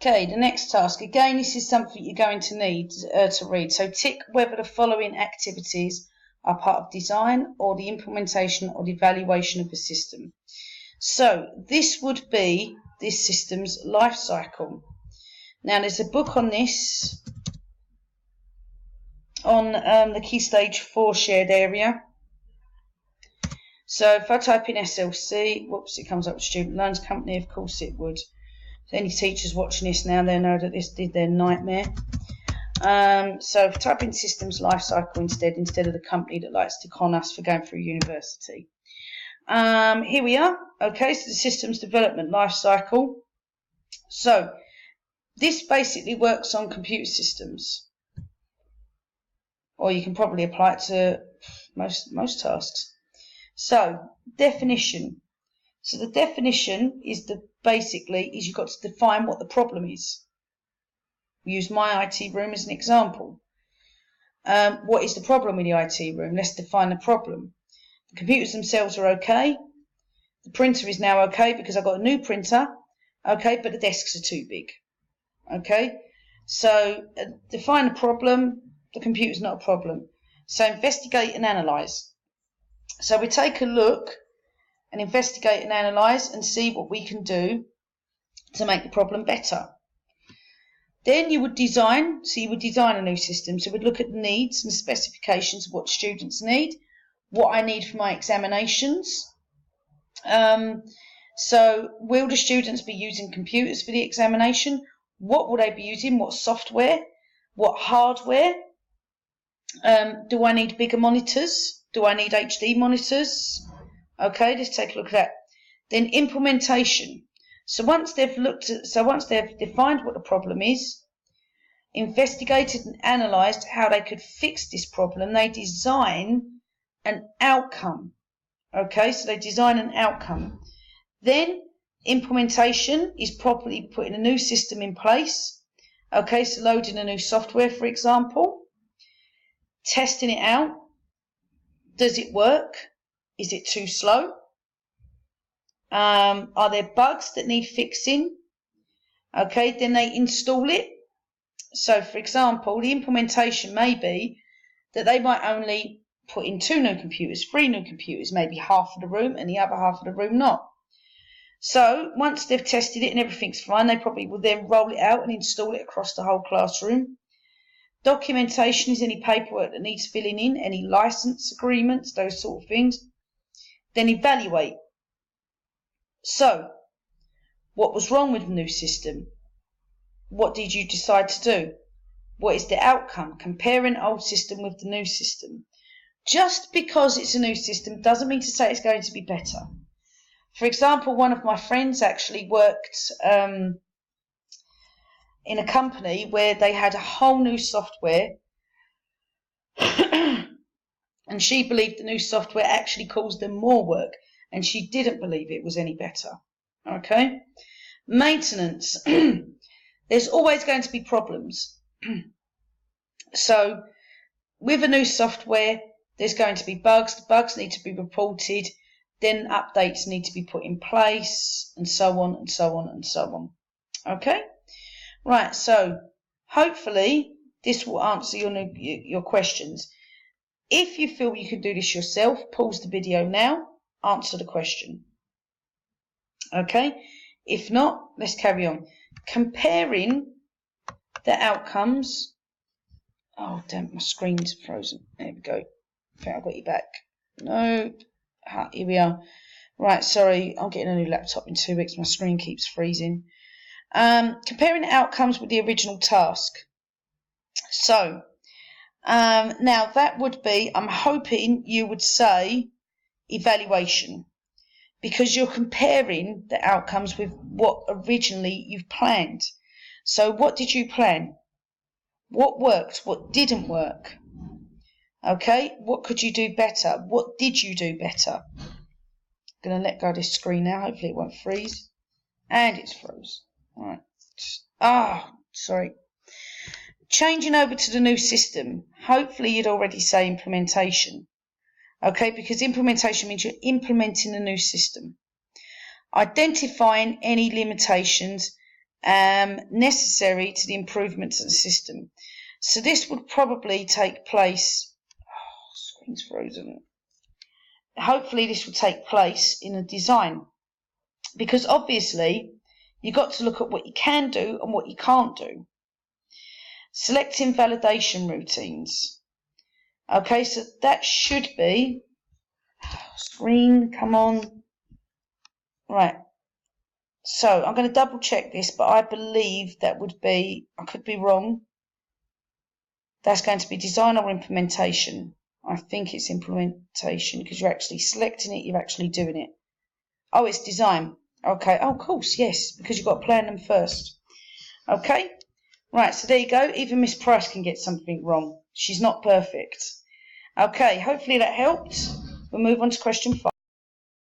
Okay, the next task. Again, this is something you're going to need to read. So tick whether the following activities are part of design or the implementation or the evaluation of the system. So this would be this system's life cycle. Now there's a book on this on the Key Stage 4 shared area. So if I type in SLC, whoops, it comes up with Student Loans Company, of course it would. So any teachers watching this now, they know that this did their nightmare. So if I type in Systems Lifecycle instead of the company that likes to con us for going through university. Here we are. Okay, so the Systems Development Lifecycle. So this basically works on computer systems. Or you can probably apply it to most tasks. So, definition. So the definition is you've got to define what the problem is. We use my IT room as an example. What is the problem with the IT room? Let's define the problem. The computers themselves are okay. The printer is now okay because I've got a new printer. Okay, but the desks are too big. Okay, so define the problem. The computer's not a problem. So investigate and analyse. So we take a look and investigate and analyse and see what we can do to make the problem better. Then you would design, so you would design a new system. So we'd look at the needs and specifications of what students need, what I need for my examinations. So will the students be using computers for the examination? What will they be using? What software? What hardware? Do I need bigger monitors? Do I need HD monitors? Okay, let's take a look at that. Then implementation. So once they've defined what the problem is, investigated and analysed how they could fix this problem, they design an outcome. Okay, so they design an outcome. Then implementation is properly putting a new system in place. Okay, so loading a new software, for example. Testing it out. Does it work? Is it too slow? Are there bugs that need fixing? Okay, then they install it. So, for example, the implementation may be that they might only put in 2 new computers, 3 new computers, maybe half of the room and the other half of the room not. So, once they've tested it and everything's fine, they probably will then roll it out and install it across the whole classroom. Documentation is any paperwork that needs filling in, any license agreements, those sort of things. Then evaluate. So, what was wrong with the new system? What did you decide to do? What is the outcome? Comparing the old system with the new system. Just because it's a new system doesn't mean to say it's going to be better. For example, one of my friends actually worked in a company where they had a whole new software and she believed the new software actually caused them more work and she didn't believe it was any better. Okay? Maintenance. There's always going to be problems. So with a new software, there's going to be bugs. The bugs need to be reported. Then updates need to be put in place and so on and so on and so on. Okay? Right, so hopefully this will answer your questions. If you feel you can do this yourself, pause the video now, answer the question. Okay, if not, let's carry on. Comparing the outcomes. Oh, damn, my screen's frozen. There we go. I think I got you back. No, here we are. Right, sorry, I'm getting a new laptop in 2 weeks. My screen keeps freezing. Comparing the outcomes with the original task. So, now that would be, I'm hoping you would say evaluation, because you're comparing the outcomes with what originally you've planned. So what did you plan? What worked? What didn't work? Okay, what could you do better? What did you do better? I'm going to let go of this screen now. Hopefully it won't freeze. And it's froze. All right. Sorry. Changing over to the new system. Hopefully you'd already say implementation. Okay, because implementation means you're implementing a new system. Identifying any limitations, necessary to the improvements of the system. So this would probably take place, screen's frozen. Hopefully this will take place in a design, because obviously you've got to look at what you can do and what you can't do. Selecting validation routines. Okay, so that should be, screen, come on. Right. So I'm going to double check this, but I believe that would be, I could be wrong. That's going to be design or implementation. I think it's implementation because you're actually selecting it, you're actually doing it. Oh, it's design. Okay, oh, of course, yes, because you've got to plan them first. Okay, right, so there you go. Even Miss Price can get something wrong. She's not perfect. Okay, hopefully that helped. We'll move on to question 5.